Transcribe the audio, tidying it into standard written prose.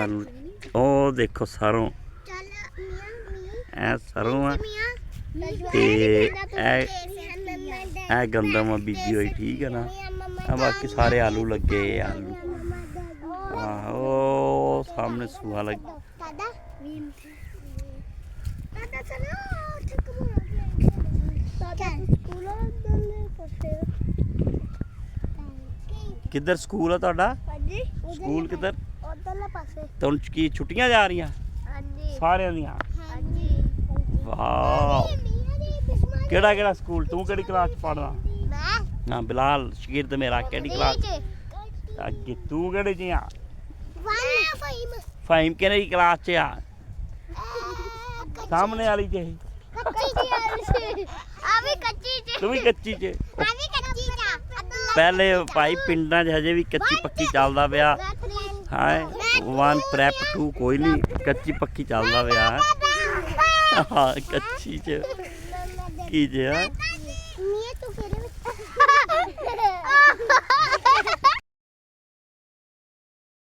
आलू ओ देखो सरों ए सरों है ते ए गंदम बीजी हुई ठीक है ना। बाकी सारे आलू लगे आलू ओ सामने सूहा लग किधर स्कूल है तुहाडा स्कूल किधर तो हुण की छुट्टियां जा रही सारे दियां वाह केड़ा केड़ा स्कूल तू केड़ी क्लास पढ़दा हां बिलाल शकीर मेरा केड़ी क्लास अगे तू केड़ी च आ फाहिम केड़ी क्लास च आ सामने वाली च तू भी कच्ची च पहले भाई पिंडां च हजे भी कच्ची पक्की चलदा पिया हाय 1 प्रैप 2 कोई नहीं कच्ची पक्की चलदा पिया हाँ कच्ची च की जे